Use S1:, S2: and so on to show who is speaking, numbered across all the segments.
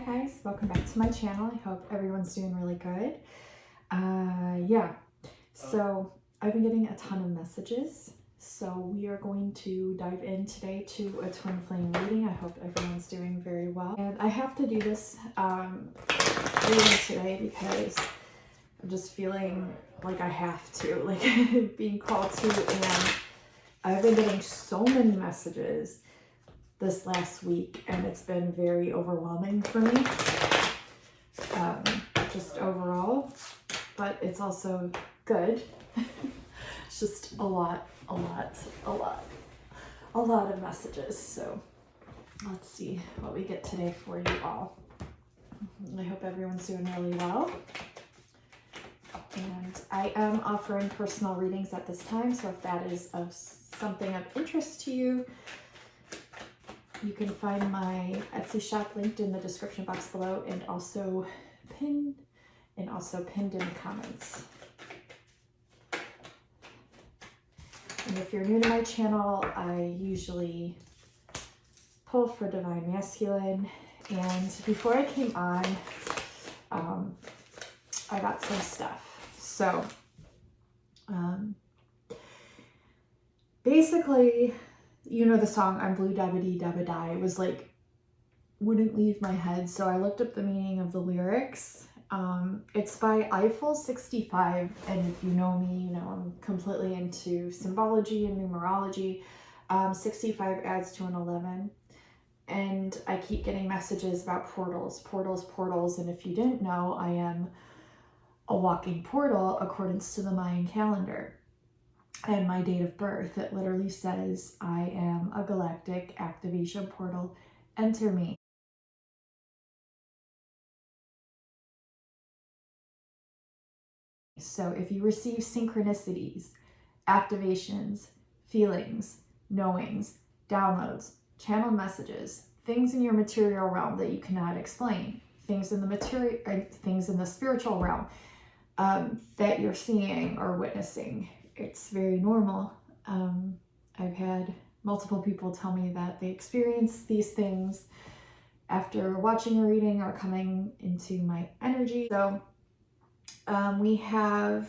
S1: guys, welcome back to my channel. I hope everyone's doing really good. So I've been getting a ton of messages, so we are going to dive in today to a twin flame reading. I hope everyone's doing very well, and I have to do this reading today because I'm just feeling like I have to, like being called to, and I've been getting so many messages this last week, and it's been very overwhelming for me, just overall, but it's also good. It's just a lot of messages. So let's see what we get today for you all. I hope everyone's doing really well. And I am offering personal readings at this time, so if that is of something of interest to you, you can find my Etsy shop linked in the description box below, and also pinned in the comments. And if you're new to my channel, I usually pull for divine masculine. And before I came on, I got some stuff. So basically, you know the song I'm Blue Dabba Dee Dabba Die. It was like, wouldn't leave my head. So I looked up the meaning of the lyrics. It's by Eiffel 65. And if you know me, you know I'm completely into symbology and numerology. 65 adds to an 11. And I keep getting messages about portals. And if you didn't know, I am a walking portal according to the Mayan calendar. And my date of birth, it literally says I am a galactic activation portal. Enter me. So if you receive synchronicities, activations, feelings, knowings, downloads, channel messages, things in your material realm that you cannot explain, things in the spiritual realm that you're seeing or witnessing, it's very normal. I've had multiple people tell me that they experience these things after watching a reading or coming into my energy. So we have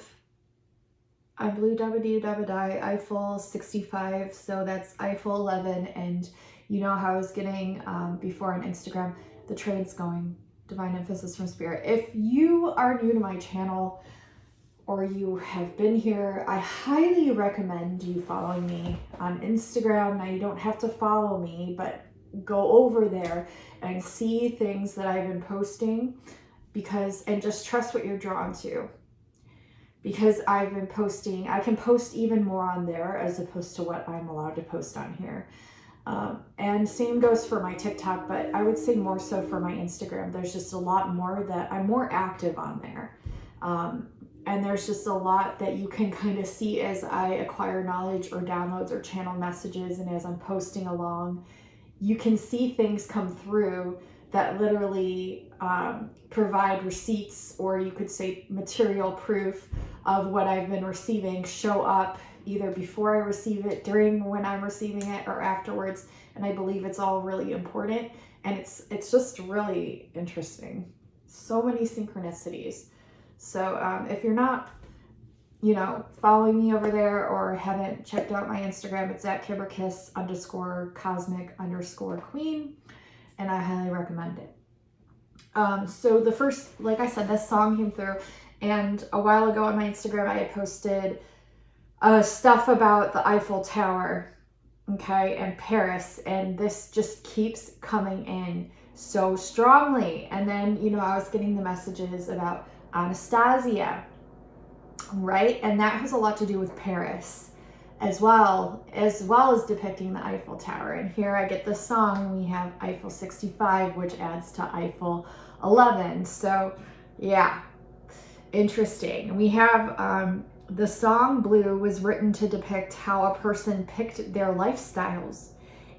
S1: I Blue Dabba Dee Dabba Die, Eiffel 65, so that's Eiffel 11, and you know how I was getting before on Instagram, the train's going, divine emphasis from spirit. If you are new to my channel, or you have been here, I highly recommend you following me on Instagram. Now you don't have to follow me, but go over there and see things that I've been posting, and just trust what you're drawn to. Because I've been posting, I can post even more on there as opposed to what I'm allowed to post on here. And same goes for my TikTok, but I would say more so for my Instagram. There's just a lot more that I'm more active on there. And there's just a lot that you can kind of see as I acquire knowledge or downloads or channel messages, and as I'm posting along, you can see things come through that literally provide receipts, or you could say material proof of what I've been receiving show up either before I receive it, during when I'm receiving it, or afterwards. And I believe it's all really important, and it's just really interesting. So many synchronicities. So if you're not, following me over there or haven't checked out my Instagram, it's at Kimberkiss _cosmic_queen, and I highly recommend it. So the first, like I said, this song came through, and a while ago on my Instagram, I had posted stuff about the Eiffel Tower, okay, and Paris, and this just keeps coming in so strongly. And then, I was getting the messages about Anastasia, right? And that has a lot to do with Paris as well as depicting the Eiffel Tower. And here I get the song, we have Eiffel 65, which adds to Eiffel 11. So yeah, interesting. We have the song Blue was written to depict how a person picked their lifestyles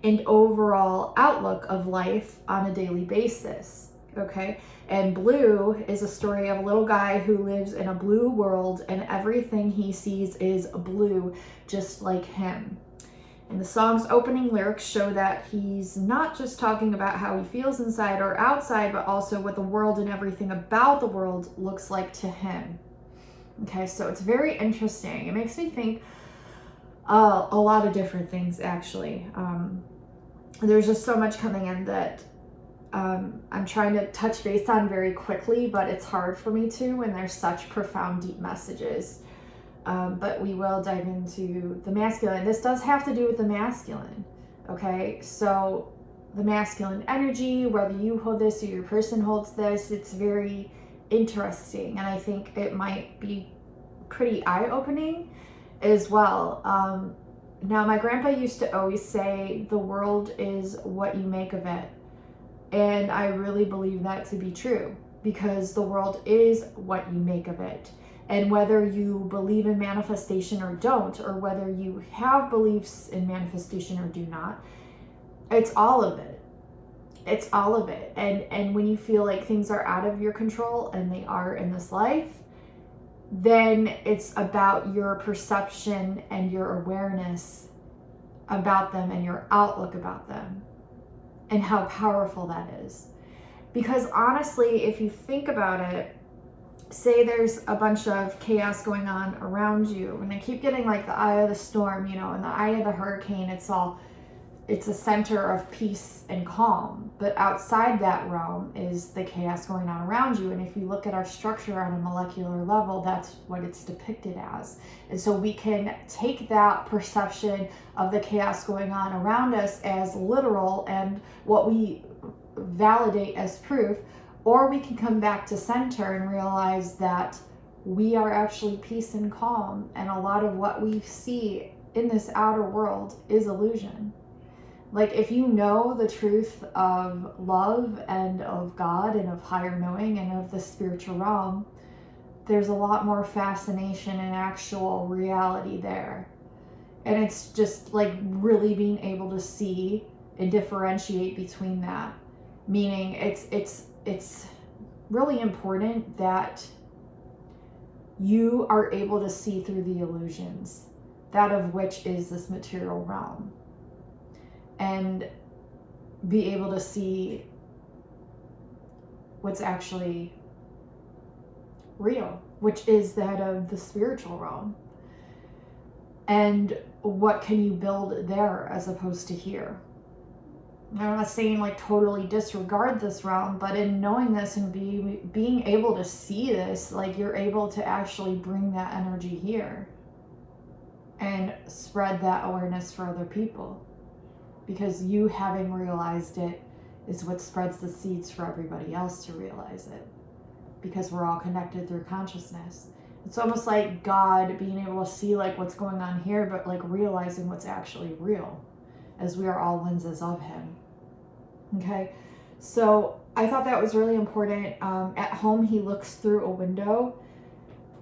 S1: and overall outlook of life on a daily basis. Okay, and blue is a story of a little guy who lives in a blue world, and everything he sees is blue, just like him. And the song's opening lyrics show that he's not just talking about how he feels inside or outside, but also what the world and everything about the world looks like to him. Okay, so it's very interesting. It makes me think a lot of different things, actually. There's just so much coming in that I'm trying to touch base on very quickly, but it's hard for me to when there's such profound, deep messages. But we will dive into the masculine. This does have to do with the masculine, okay? So the masculine energy, whether you hold this or your person holds this, it's very interesting. And I think it might be pretty eye-opening as well. Now, my grandpa used to always say, the world is what you make of it. And I really believe that to be true, because the world is what you make of it. And whether you believe in manifestation or don't, or whether you have beliefs in manifestation or do not, it's all of it. It's all of it. And when you feel like things are out of your control, and they are in this life, then it's about your perception and your awareness about them and your outlook about them and how powerful that is. Because honestly, if you think about it, say there's a bunch of chaos going on around you, and I keep getting like the eye of the storm, you know, and the eye of the hurricane, it's a center of peace and calm. But outside that realm is the chaos going on around you. And if you look at our structure on a molecular level, that's what it's depicted as. And so we can take that perception of the chaos going on around us as literal and what we validate as proof, or we can come back to center and realize that we are actually peace and calm, and a lot of what we see in this outer world is illusion. Like, if you know the truth of love and of God and of higher knowing and of the spiritual realm, there's a lot more fascination and actual reality there. And it's just like really being able to see and differentiate between that. Meaning it's really important that you are able to see through the illusions, that of which is this material realm, and be able to see what's actually real, which is that of the spiritual realm. And what can you build there as opposed to here? I'm not saying like totally disregard this realm, but in knowing this and being able to see this, like you're able to actually bring that energy here and spread that awareness for other people. Because you having realized it is what spreads the seeds for everybody else to realize it. Because we're all connected through consciousness. It's almost like God being able to see like what's going on here, but like realizing what's actually real, as we are all lenses of him. Okay, so I thought that was really important. At home, he looks through a window.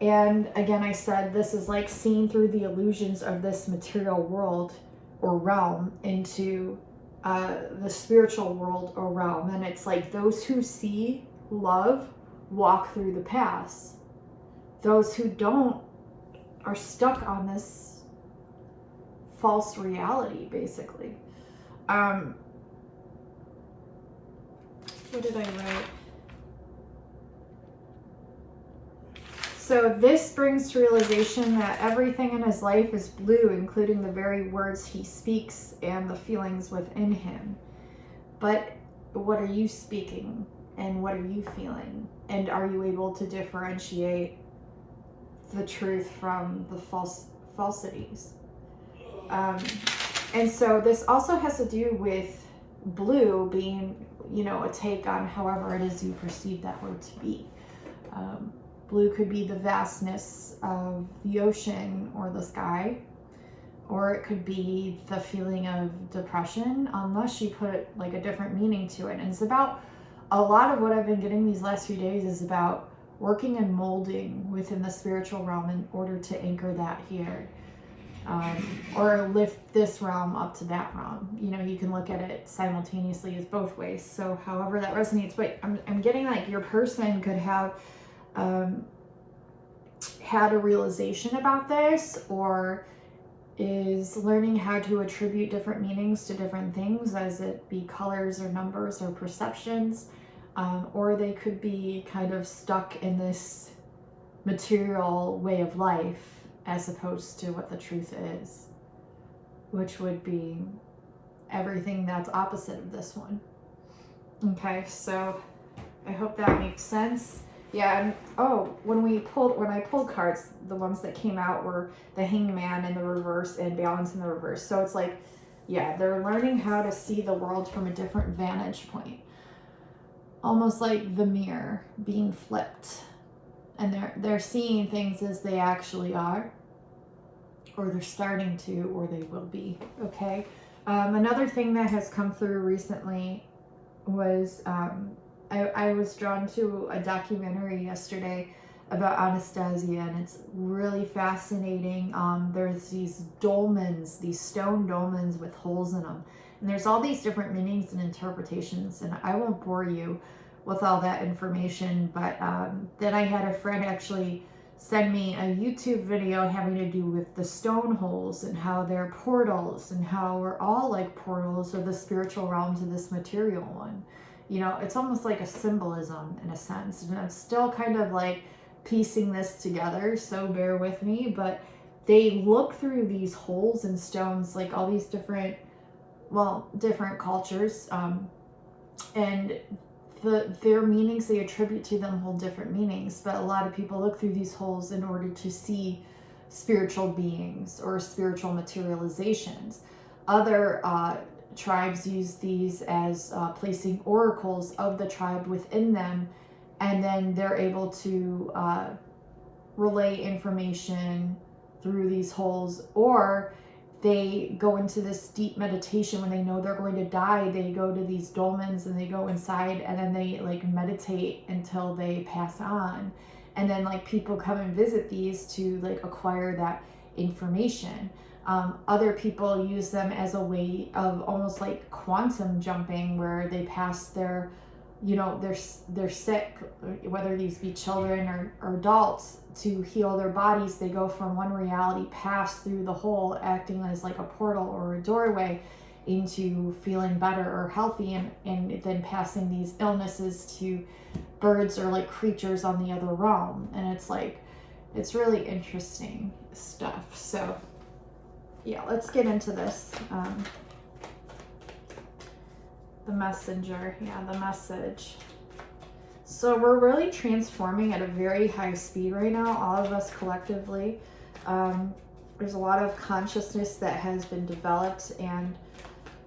S1: And again, I said this is like seeing through the illusions of this material world or realm into the spiritual world or realm. And it's like those who see love walk through the paths. Those who don't are stuck on this false reality, basically. What did I write? So this brings to realization that everything in his life is blue, including the very words he speaks and the feelings within him. But what are you speaking and what are you feeling? And are you able to differentiate the truth from the falsities? And so this also has to do with blue being, you know, a take on however it is you perceive that word to be. Blue could be the vastness of the ocean or the sky, or it could be the feeling of depression, unless you put like a different meaning to it. And it's about, a lot of what I've been getting these last few days is about working and molding within the spiritual realm in order to anchor that here. Or lift this realm up to that realm. You know, you can look at it simultaneously as both ways. So however that resonates, but I'm getting like your person could have had a realization about this, or is learning how to attribute different meanings to different things, as it be colors or numbers or perceptions, or they could be kind of stuck in this material way of life as opposed to what the truth is, which would be everything that's opposite of this one. Okay, so I hope that makes sense. Yeah, and when I pulled cards, the ones that came out were the Hangman in the reverse and Balance in the reverse. So it's like, yeah, they're learning how to see the world from a different vantage point. Almost like the mirror being flipped. And they're seeing things as they actually are. Or they're starting to, or they will be. Okay? Another thing that has come through recently was I was drawn to a documentary yesterday about Anastasia, and it's really fascinating. There's these dolmens, these stone dolmens with holes in them, and there's all these different meanings and interpretations, and I won't bore you with all that information, but then I had a friend actually send me a YouTube video having to do with the stone holes and how they're portals and how we're all like portals of the spiritual realm to this material one. You know, it's almost like a symbolism in a sense, and I'm still kind of like piecing this together, so bear with me, but they look through these holes in stones, like all these different cultures, and their meanings they attribute to them hold different meanings, but a lot of people look through these holes in order to see spiritual beings or spiritual materializations. Other tribes use these as placing oracles of the tribe within them, and then they're able to relay information through these holes, or they go into this deep meditation when they know they're going to die. They go to these dolmens and they go inside, and then they like meditate until they pass on, and then like people come and visit these to like acquire that information. Other people use them as a way of almost like quantum jumping, where they pass their, they're sick, whether these be children or adults, to heal their bodies. They go from one reality, pass through the hole, acting as like a portal or a doorway into feeling better or healthy, and then passing these illnesses to birds or like creatures on the other realm. And it's like, it's really interesting stuff. So yeah, let's get into this. The messenger, the message. So we're really transforming at a very high speed right now, all of us collectively. There's a lot of consciousness that has been developed, and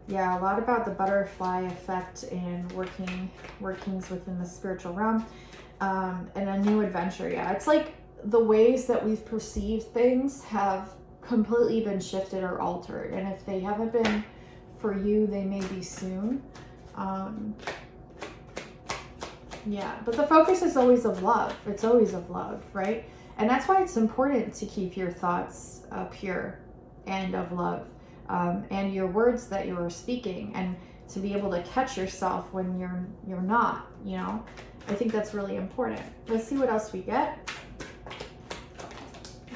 S1: a lot about the butterfly effect and workings within the spiritual realm, and a new adventure. It's like the ways that we've perceived things have completely been shifted or altered, and if they haven't been for you, they may be soon. But the focus is always of love. It's always of love, right? And that's why it's important to keep your thoughts pure and of love, and your words that you are speaking, and to be able to catch yourself when you're not. I think that's really important. Let's see what else we get.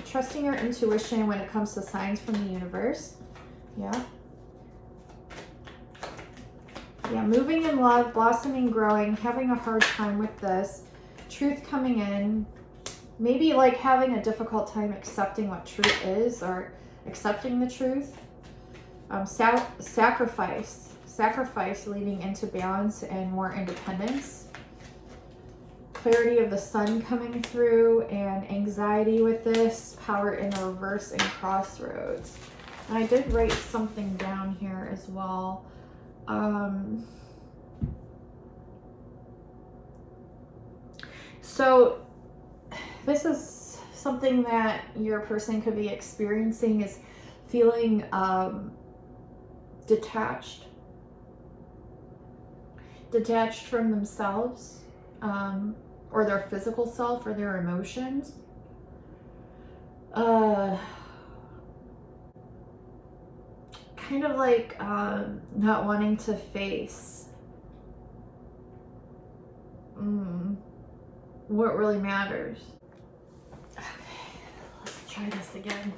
S1: Trusting your intuition when it comes to signs from the universe. Moving in love, blossoming, growing, having a hard time with this. Truth coming in. Maybe like having a difficult time accepting what truth is, or accepting the truth. Sacrifice leading into balance and more independence. Clarity of the sun coming through, and anxiety with this. Power in the reverse, and crossroads. And I did write something down here as well. So this is something that your person could be experiencing, is feeling detached from themselves, or their physical self, or their emotions. Kind of like not wanting to face what really matters. Okay, let's try this again.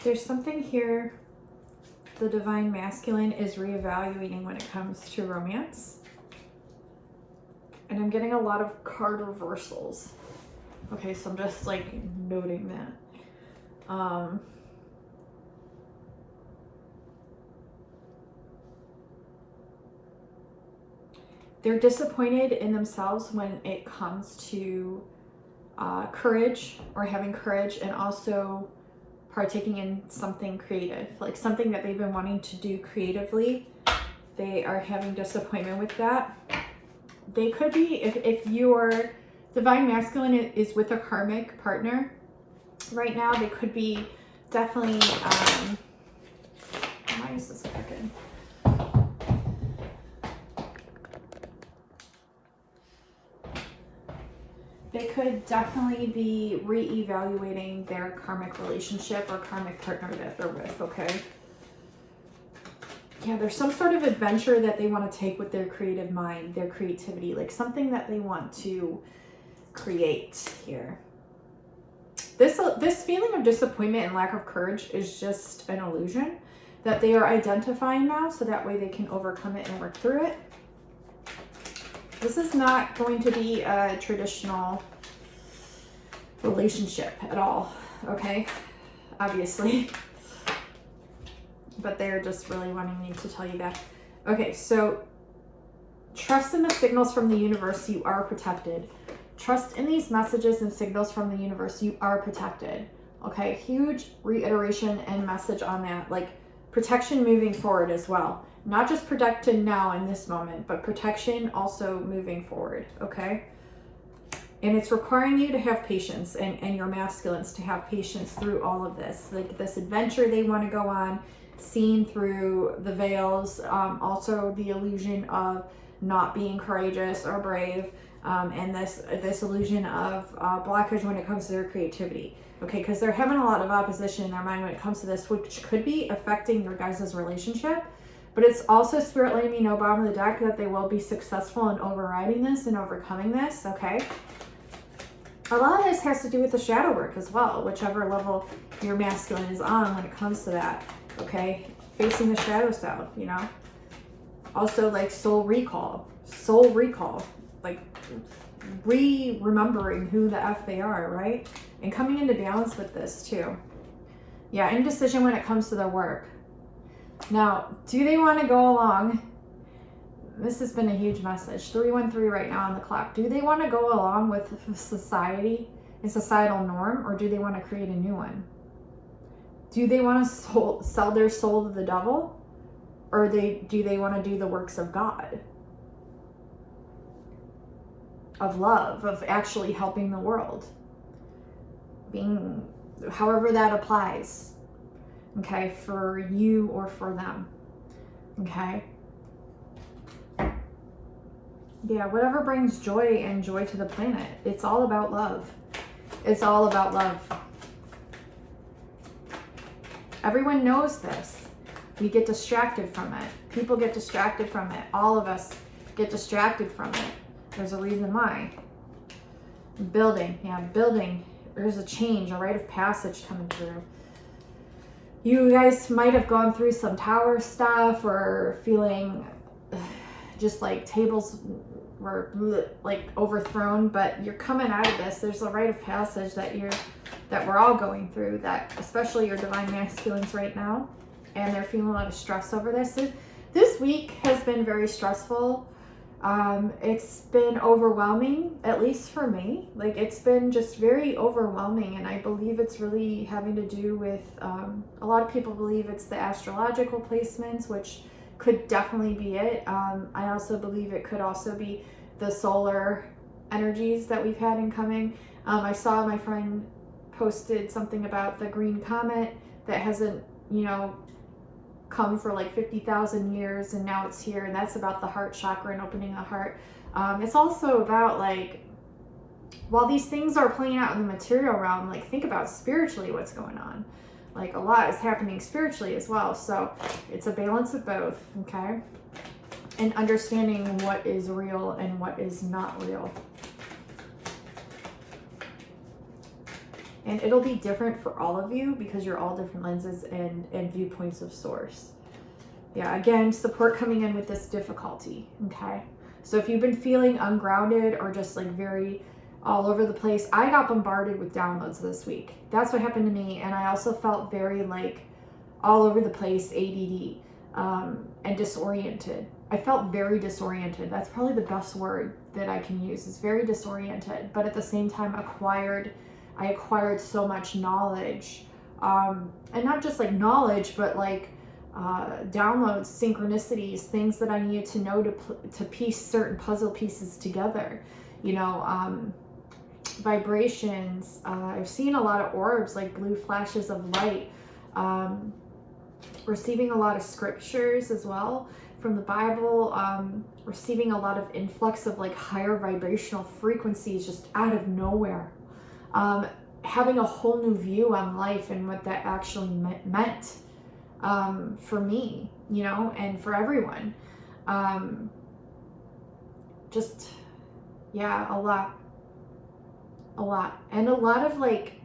S1: There's something here the divine masculine is reevaluating when it comes to romance. And I'm getting a lot of card reversals. Okay, so I'm just like noting that. They're disappointed in themselves when it comes to courage, or having courage, and also partaking in something creative, like something that they've been wanting to do creatively. They are having disappointment with that. They could be, if your divine masculine is with a karmic partner right now, they could be definitely, why is this crooked? They could definitely be re-evaluating their karmic relationship or karmic partner that they're with, okay? Yeah, there's some sort of adventure that they want to take with their creative mind, their creativity, like something that they want to create here. This feeling of disappointment and lack of courage is just an illusion that they are identifying now, so that way they can overcome it and work through it. This is not going to be a traditional relationship at all, okay? Obviously. But they're just really wanting me to tell you that. Okay, so trust in the signals from the universe, you are protected. Trust in these messages and signals from the universe, you are protected. Okay, huge reiteration and message on that. Like protection moving forward as well. Not just protected now in this moment, but protection also moving forward, okay? And it's requiring you to have patience, and your masculines to have patience through all of this. Like this adventure they want to go on, seen through the veils, also the illusion of not being courageous or brave, and this illusion of blockage when it comes to their creativity. Okay, because they're having a lot of opposition in their mind when it comes to this, which could be affecting your guys' relationship. But it's also Spirit letting me know, bottom of the deck, that they will be successful in overriding this and overcoming this, okay? A lot of this has to do with the shadow work as well, whichever level your masculine is on when it comes to that, okay? Facing the shadow self, you know? Also, like soul recall, like remembering who the F they are, right? And coming into balance with this too. Yeah, indecision when it comes to their work. Now, do they want to go along? This has been a huge message. 313 right now on the clock. Do they want to go along with society and societal norm, or do they want to create a new one? Do they want to sell their soul to the devil, or do they want to do the works of God? Of love, of actually helping the world. Being, however that applies. Okay, for you or for them. Okay. Yeah, whatever brings joy and joy to the planet. It's all about love. It's all about love. Everyone knows this. We get distracted from it. People get distracted from it. All of us get distracted from it. There's a reason why. Building. Yeah, building. There's a change, a rite of passage coming through. You guys might have gone through some tower stuff or feeling just like tables were like overthrown, but you're coming out of this. There's a rite of passage that we're all going through, that especially your divine masculines right now, and they're feeling a lot of stress over this. This week has been very stressful. It's been overwhelming, at least for me. Like it's been just very overwhelming, and I believe it's really having to do with a lot of people believe it's the astrological placements, which could definitely be it. I also believe it could also be the solar energies that we've had incoming. I saw my friend posted something about the green comet that hasn't, come for like 50,000 years, and now it's here, and that's about the heart chakra and opening the heart. It's also about, like, while these things are playing out in the material realm, like think about spiritually what's going on. Like a lot is happening spiritually as well. So it's a balance of both, okay? And understanding what is real and what is not real. And it'll be different for all of you because you're all different lenses and viewpoints of source. Yeah, again, support coming in with this difficulty, okay? So if you've been feeling ungrounded or just like very all over the place, I got bombarded with downloads this week. That's what happened to me. And I also felt very like all over the place, ADD, and disoriented. I felt very disoriented. That's probably the best word that I can use, is very disoriented. But at the same time, I acquired so much knowledge, and not just like knowledge, but like downloads, synchronicities, things that I needed to know to piece certain puzzle pieces together, you know, vibrations. I've seen a lot of orbs, like blue flashes of light, receiving a lot of scriptures as well from the Bible, receiving a lot of influx of like higher vibrational frequencies just out of nowhere, having a whole new view on life and what that actually meant for me, you know, and for everyone. Just, yeah, a lot. And a lot of like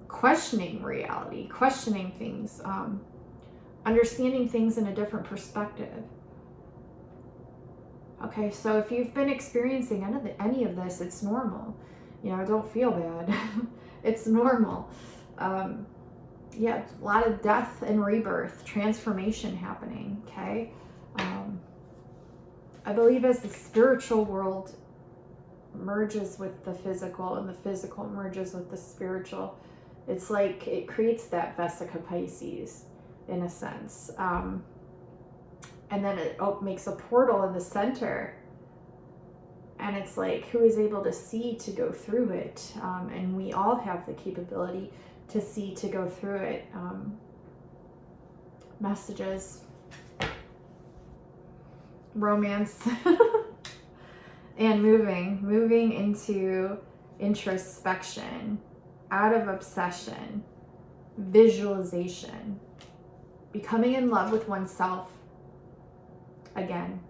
S1: questioning reality, questioning things, understanding things in a different perspective. Okay, so if you've been experiencing any of this, it's normal. You know, don't feel bad. It's normal. Yeah, a lot of death and rebirth, transformation happening, okay? I believe as the spiritual world merges with the physical and the physical merges with the spiritual, it's like it creates that Vesica Pisces in a sense. And then it makes a portal in the center. And it's like, who is able to see to go through it? And we all have the capability to see to go through it. Messages, romance, and moving into introspection, out of obsession, visualization, becoming in love with oneself again,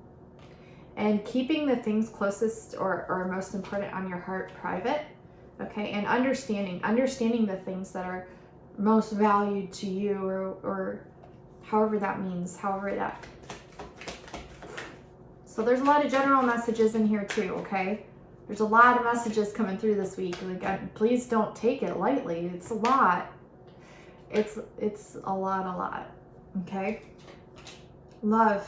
S1: and keeping the things closest or most important on your heart private, okay, and understanding the things that are most valued to you, or however that means, however that. So there's a lot of general messages in here too, okay? There's a lot of messages coming through this week. Like, please don't take it lightly. It's a lot. It's a lot, okay? Love.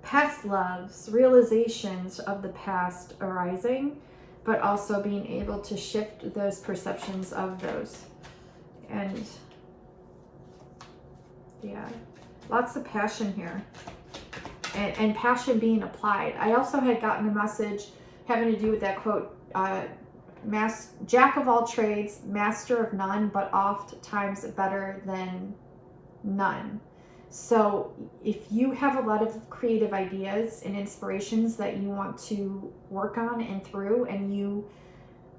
S1: Past loves, realizations of the past arising, but also being able to shift those perceptions of those. And yeah, lots of passion here. And passion being applied. I also had gotten a message having to do with that quote, jack of all trades, master of none, but oft times better than none. So if you have a lot of creative ideas and inspirations that you want to work on and through, and you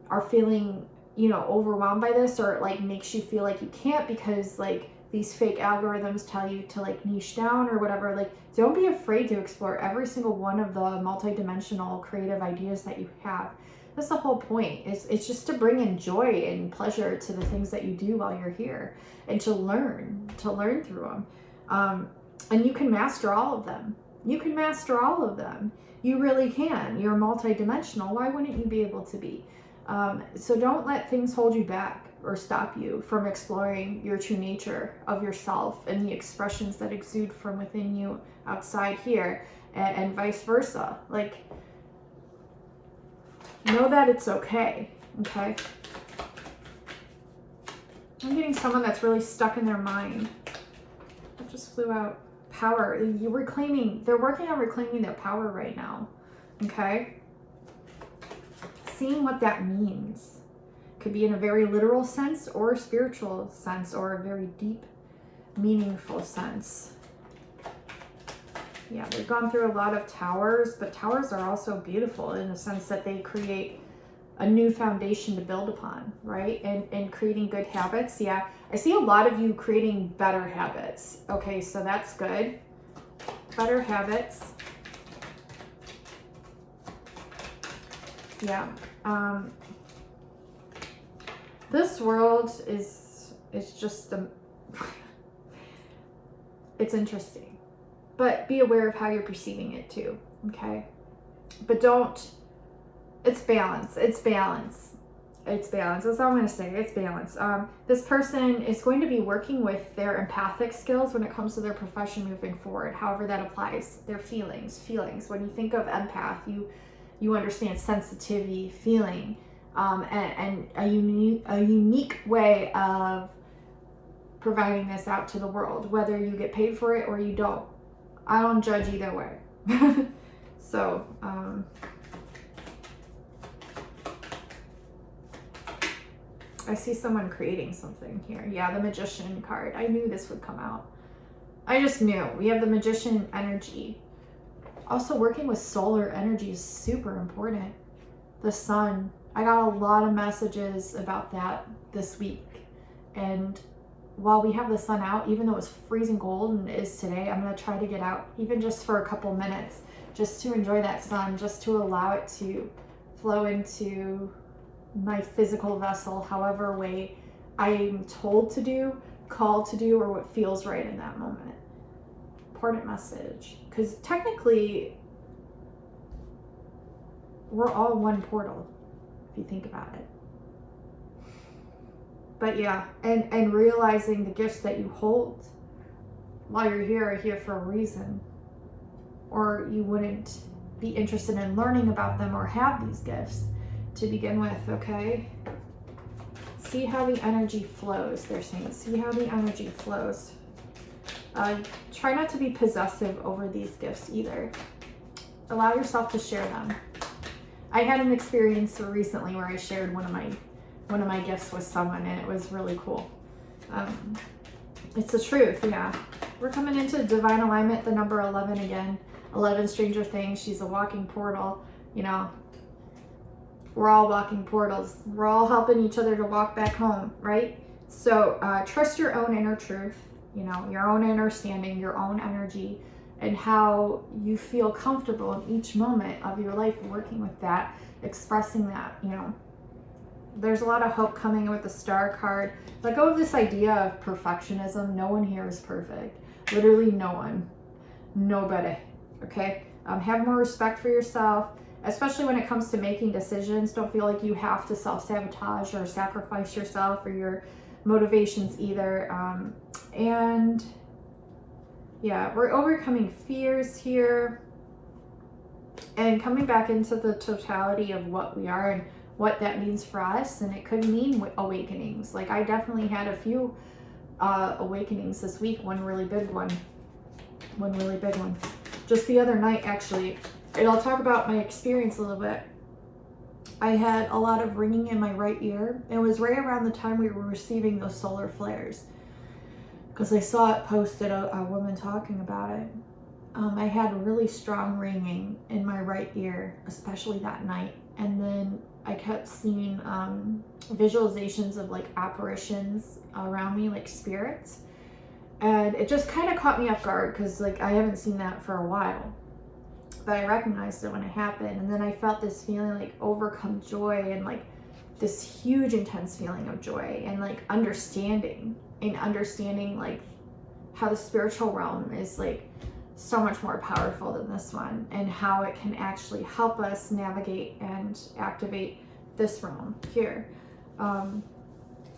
S1: are feeling, you know, overwhelmed by this, or it like makes you feel like you can't because like these fake algorithms tell you to like niche down or whatever, like don't be afraid to explore every single one of the multidimensional creative ideas that you have. That's the whole point. It's just to bring in joy and pleasure to the things that you do while you're here, and to learn through them. And you can master all of them. You can master all of them. You really can. You're multidimensional. Why wouldn't you be able to be? So don't let things hold you back or stop you from exploring your true nature of yourself and the expressions that exude from within you outside here, and vice versa. Like, know that it's okay, okay? I'm getting someone that's really stuck in their mind. That just flew out. Power. They're working on reclaiming their power right now, okay? Seeing what that means. Could be in a very literal sense or a spiritual sense or a very deep, meaningful sense. Yeah, they've gone through a lot of towers, but towers are also beautiful in the sense that they create a new foundation to build upon, right? And creating good habits. Yeah, I see a lot of you creating better habits. Okay, so that's good. Better habits. this world is just it's interesting, but be aware of how you're perceiving it too. Okay, but it's balance. It's balance. It's balance. That's all I'm going to say. It's balance. This person is going to be working with their empathic skills when it comes to their profession moving forward, however that applies. Their feelings. When you think of empath, you understand sensitivity, feeling, and a unique way of providing this out to the world, whether you get paid for it or you don't. I don't judge either way. So, I see someone creating something here. Yeah, the Magician card. I knew this would come out. I just knew. We have the Magician energy. Also, working with solar energy is super important. The sun. I got a lot of messages about that this week. And while we have the sun out, even though it's freezing cold and it is today, I'm going to try to get out, even just for a couple minutes, just to enjoy that sun, just to allow it to flow into my physical vessel, however way I'm told to do, called to do, or what feels right in that moment. Important message, because technically we're all one portal if you think about it. But yeah, and realizing the gifts that you hold while you're here are here for a reason, or you wouldn't be interested in learning about them or have these gifts to begin with. Okay, see how the energy flows. They're saying, see how the energy flows. Try not to be possessive over these gifts either. Allow yourself to share them. I had an experience recently where I shared one of my gifts with someone, and it was really cool. It's the truth. Yeah, we're coming into divine alignment, the number 11 again. 11, Stranger Things. She's a walking portal. You know, we're all walking portals. We're all helping each other to walk back home, right? So trust your own inner truth, you know, your own understanding, your own energy, and how you feel comfortable in each moment of your life working with that, expressing that, you know. There's a lot of hope coming with the Star card. Let go of this idea of perfectionism. No one here is perfect. Literally no one. Nobody. Okay? Have more respect for yourself, especially when it comes to making decisions. Don't feel like you have to self-sabotage or sacrifice yourself or your motivations either. And yeah, we're overcoming fears here and coming back into the totality of what we are and what that means for us. And it could mean awakenings. Like, I definitely had a few awakenings this week. One really big one. Just the other night, actually. And I'll talk about my experience a little bit. I had a lot of ringing in my right ear. It was right around the time we were receiving those solar flares, because I saw it posted, a woman talking about it. I had really strong ringing in my right ear, especially that night. And then I kept seeing visualizations of like apparitions around me, like spirits. And it just kind of caught me off guard, because like I haven't seen that for a while. But I recognized it when it happened. And then I felt this feeling like overcome joy, and like this huge intense feeling of joy, and like understanding like how the spiritual realm is like so much more powerful than this one, and how it can actually help us navigate and activate this realm here. And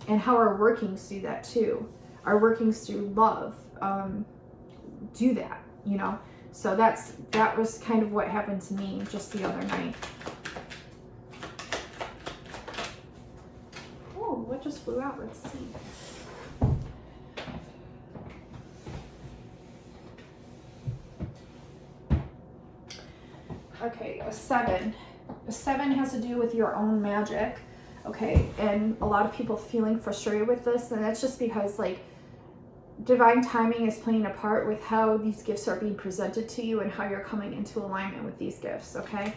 S1: how our workings do that too. Our workings through love do that, you know. So that was kind of what happened to me just the other night. Oh, what just flew out? Let's see. Okay, a 7. A 7 has to do with your own magic, okay? And a lot of people feeling frustrated with this, and that's just because like divine timing is playing a part with how these gifts are being presented to you and how you're coming into alignment with these gifts, okay?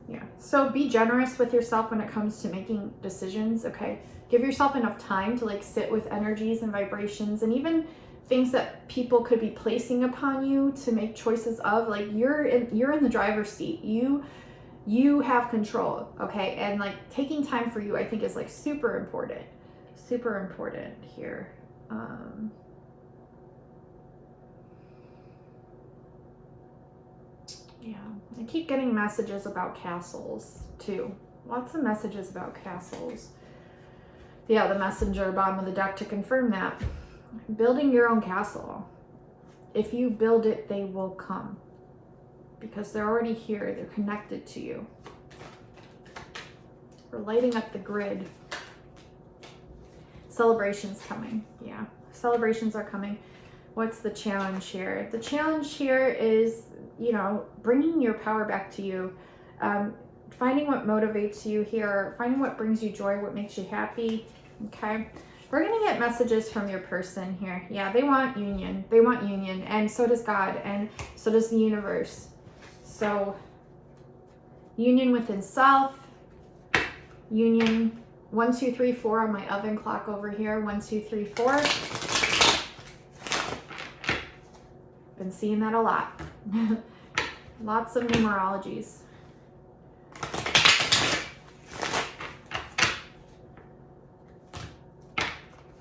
S1: Yeah, so be generous with yourself when it comes to making decisions, okay? Give yourself enough time to like sit with energies and vibrations, and even things that people could be placing upon you to make choices of. Like you're in the driver's seat. You have control, okay? And like taking time for you, I think, is like super important here. Yeah, I keep getting messages about castles too. Lots of messages about castles. Yeah, the messenger, bottom of the deck to confirm that. Building your own castle. If you build it, they will come. Because they're already here. They're connected to you. We're lighting up the grid. Celebrations coming. Yeah, celebrations are coming. What's the challenge here? The challenge here is, you know, bringing your power back to you. Finding what motivates you here. Finding what brings you joy, what makes you happy. Okay. We're going to get messages from your person here. Yeah, they want union. They want union. And so does God. And so does the universe. So, union within self. Union. 1, 2, 3, 4 on my oven clock over here. 1, 2, 3, 4. Been seeing that a lot. Lots of numerologies.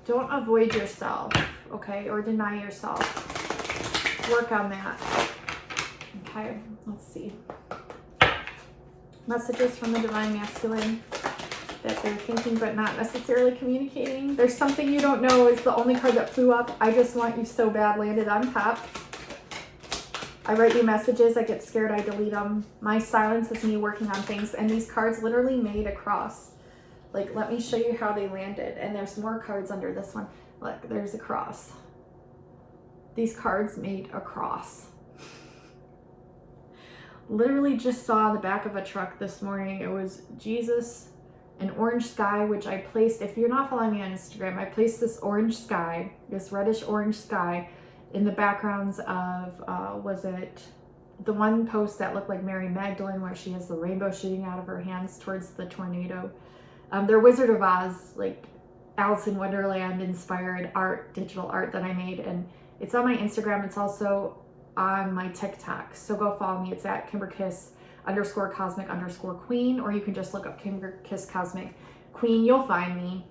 S1: Don't avoid yourself, okay, or deny yourself. Work on that. Okay, let's see. Messages from the Divine Masculine that they're thinking but not necessarily communicating. There's something you don't know is the only card that flew up. I just want you so bad landed on top. I write you messages, I get scared, I delete them. My silence is me working on things, and these cards literally made a cross. Like, let me show you how they landed. And there's more cards under this one. Look, there's a cross. These cards made a cross. Literally just saw the back of a truck this morning. It was Jesus, an orange sky, which I placed. If you're not following me on Instagram, I placed this orange sky, this reddish orange sky, in the backgrounds of, was it the one post that looked like Mary Magdalene, where she has the rainbow shooting out of her hands towards the tornado. They're Wizard of Oz, like Alice in Wonderland inspired art, digital art that I made. And it's on my Instagram. It's also on my TikTok. So go follow me. It's at Kimberkiss _cosmic_queen, or you can just look up Kimberkiss Cosmic Queen. You'll find me,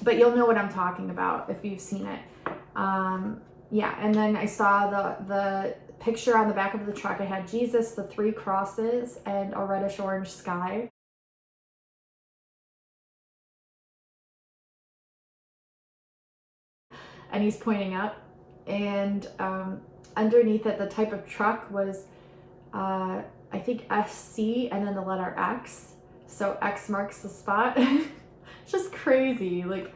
S1: but you'll know what I'm talking about if you've seen it. Yeah, and then I saw the picture on the back of the truck. I had Jesus, the 3 crosses, and a reddish orange sky. And he's pointing up, and underneath it, the type of truck was, I think SC, and then the letter X. So X marks the spot. It's just crazy, like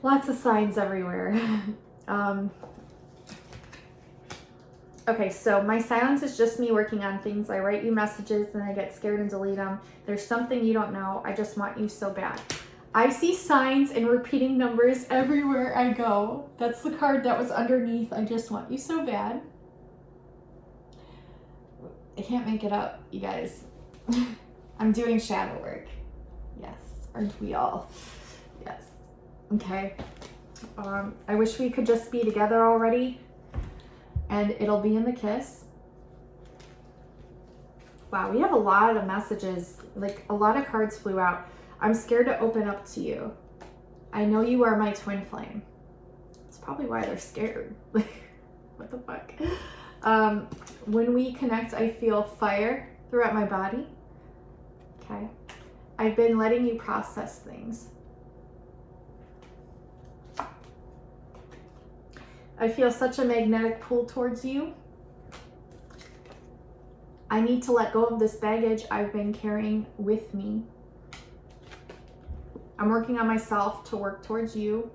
S1: lots of signs everywhere. Okay, so my silence is just me working on things. I write you messages and I get scared and delete them. There's something you don't know. I just want you so bad. I see signs and repeating numbers everywhere I go. That's the card that was underneath. I just want you so bad. I can't make it up, you guys. I'm doing shadow work. Yes, aren't we all? Yes. Okay. I wish we could just be together already, and it'll be in the kiss. Wow, we have a lot of messages. Like, a lot of cards flew out. I'm scared to open up to you. I know you are my twin flame. That's probably why they're scared. Like, what the fuck? When we connect, I feel fire throughout my body. Okay. I've been letting you process things. I feel such a magnetic pull towards you. I need to let go of this baggage I've been carrying with me. I'm working on myself to work towards you.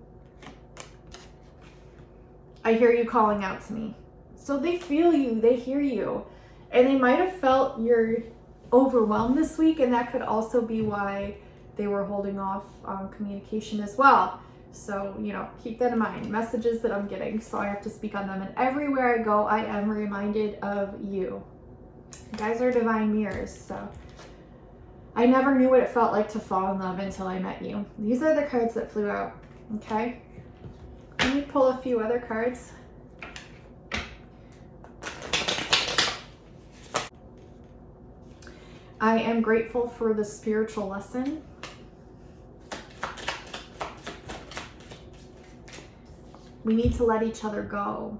S1: I hear you calling out to me. So they feel you, they hear you. And they might have felt you're overwhelmed this week, and that could also be why they were holding off on communication as well. So, you know, keep that in mind. Messages that I'm getting, so I have to speak on them. And everywhere I go, I am reminded of you. You guys are divine mirrors, so I never knew what it felt like to fall in love until I met you. These are the cards that flew out, okay? Let me pull a few other cards. I am grateful for the spiritual lesson. We need to let each other go.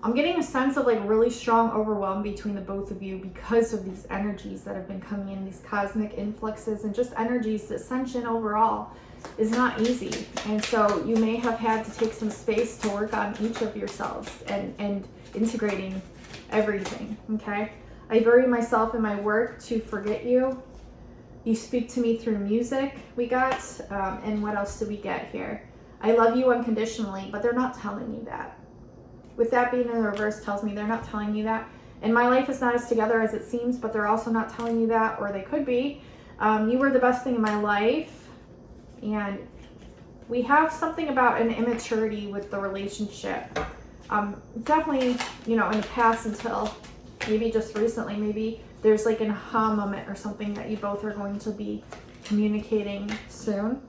S1: I'm getting a sense of like really strong overwhelm between the both of you because of these energies that have been coming in, these cosmic influxes and just energies. Ascension overall is not easy. And so you may have had to take some space to work on each of yourselves and integrating everything, okay? I bury myself in my work to forget you. You speak to me through music, we got. And what else do we get here? I love you unconditionally, but they're not telling you that. With that being in the reverse tells me they're not telling you that. And my life is not as together as it seems, but they're also not telling you that, or they could be. You were the best thing in my life. And we have something about an immaturity with the relationship. Definitely, you know, in the past until maybe just recently, maybe there's like an aha moment or something that you both are going to be communicating soon.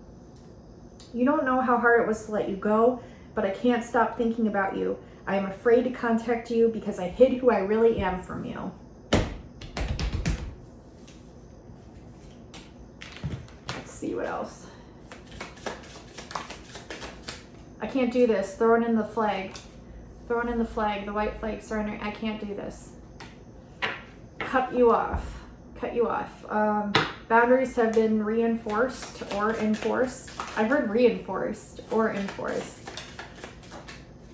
S1: You don't know how hard it was to let you go, but I can't stop thinking about you. I am afraid to contact you because I hid who I really am from you. Let's see what else. I can't do this. Throwing in the flag. Throwing in the flag, the white flag, surrendering. I can't do this. Cut you off. Cut you off. Boundaries have been reinforced or enforced. I heard reinforced or enforced.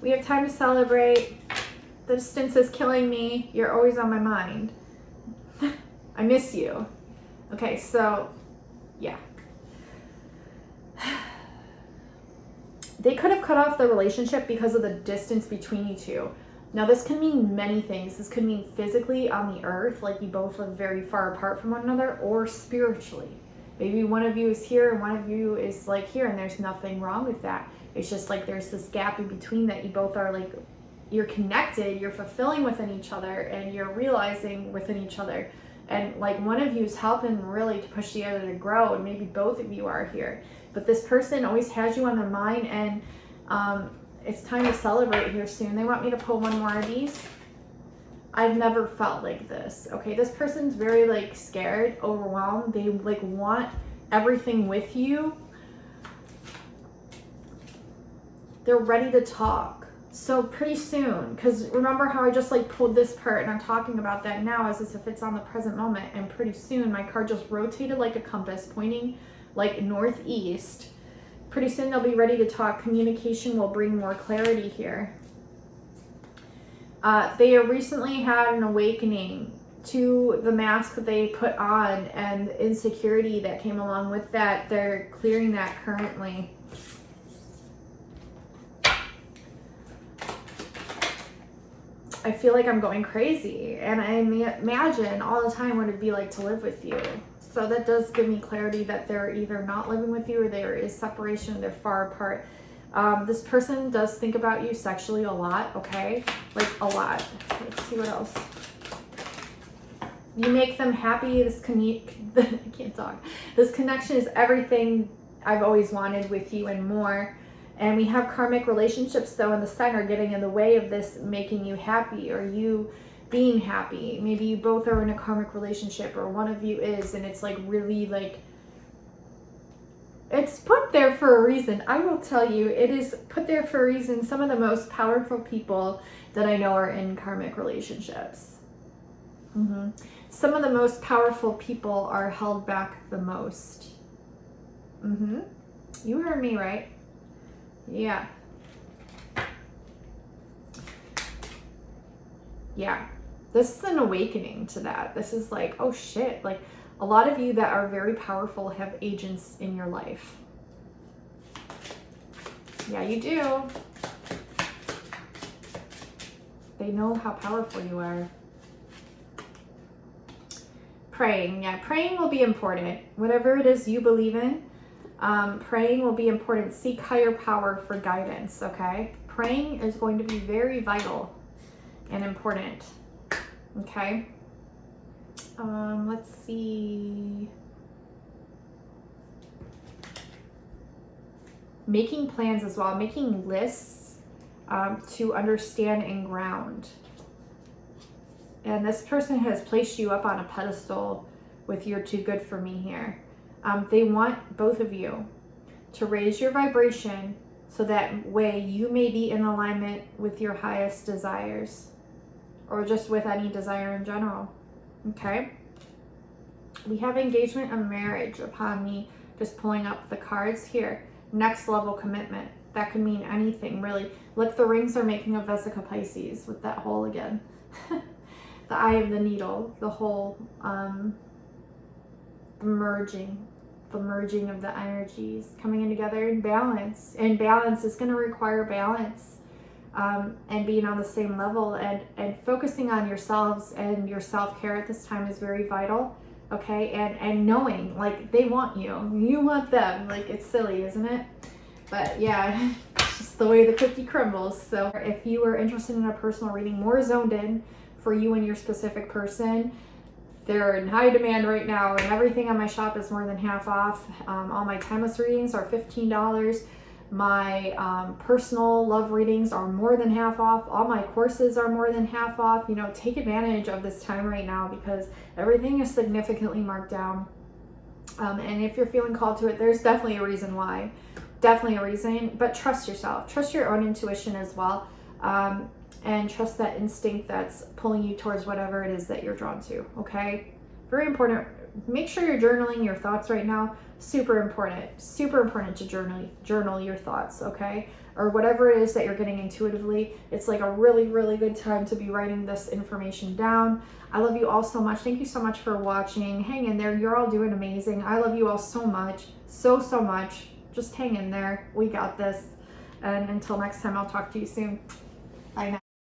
S1: We have time to celebrate. The distance is killing me. You're always on my mind. I miss you. Okay, so yeah. They could have cut off the relationship because of the distance between you two. Now, this can mean many things. This could mean physically on the earth, like you both live very far apart from one another, or spiritually. Maybe one of you is here and one of you is like here, and there's nothing wrong with that. It's just like there's this gap in between that you both are like, you're connected, you're fulfilling within each other, and you're realizing within each other. And like one of you is helping really to push the other to grow, and maybe both of you are here. But this person always has you on their mind, and it's time to celebrate here soon. They want me to pull one more of these. I've never felt like this. Okay, this person's very like scared, overwhelmed. They like want everything with you. They're ready to talk. So pretty soon, because remember how I just like pulled this part and I'm talking about that now as if it's on the present moment. And pretty soon my card just rotated like a compass pointing like northeast. Pretty soon they'll be ready to talk. Communication will bring more clarity here. They recently had an awakening to the mask that they put on and the insecurity that came along with that. They're clearing that currently. I feel like I'm going crazy, and I imagine all the time what it'd be like to live with you. So that does give me clarity that they're either not living with you or there is separation, they're far apart. This person does think about you sexually a lot, okay? Like a lot. Let's see what else. You make them happy. I can't talk. This connection is everything I've always wanted with you and more. And we have karmic relationships though in the center getting in the way of this making you happy or you being happy. Maybe you both are in a karmic relationship or one of you is, and it's like really like, it's put there for a reason. I will tell you, it is put there for a reason. Some of the most powerful people that I know are in karmic relationships. Some of the most powerful people are held back the most. You heard me right. Yeah. Yeah. This is an awakening to that. This is like, oh shit. Like a lot of you that are very powerful have agents in your life. Yeah, you do. They know how powerful you are. Praying. Yeah, praying will be important. Whatever it is you believe in, praying will be important. Seek higher power for guidance, okay? Praying is going to be very vital and important, okay? Let's see. making plans as well, making lists to understand and ground. And this person has placed you up on a pedestal with "you're too good for me" here. They want both of you to raise your vibration so that way you may be in alignment with your highest desires, or just with any desire in general. Okay? We have engagement and marriage upon me just pulling up the cards here. Next level commitment. That could mean anything, really. Look, the rings are making a Vesica Pisces with that hole again. The eye of the needle, the whole the merging of the energies coming in together in balance. And balance is going to require balance, and being on the same level, and focusing on yourselves and your self-care at this time is very vital. Okay, and knowing, like, they want you want them. Like, it's silly, isn't it? But yeah, it's just the way the cookie crumbles. So if you are interested in a personal reading, more zoned in for you and your specific person, they're in high demand right now, and everything on my shop is more than half off. All my timeless readings are $15. My personal love readings are more than half off. All my courses are more than half off. You know, take advantage of this time right now because everything is significantly marked down. And if you're feeling called to it, there's definitely a reason why. Definitely a reason, but trust yourself. Trust your own intuition as well. And trust that instinct that's pulling you towards whatever it is that you're drawn to, okay? Very important. Make sure you're journaling your thoughts right now. Super important to journal your thoughts, okay? Or whatever it is that you're getting intuitively. It's like a really, really good time to be writing this information down. I love you all so much. Thank you so much for watching. Hang in there. You're all doing amazing. I love you all so much. So much. Just hang in there. We got this. And until next time, I'll talk to you soon. Bye now.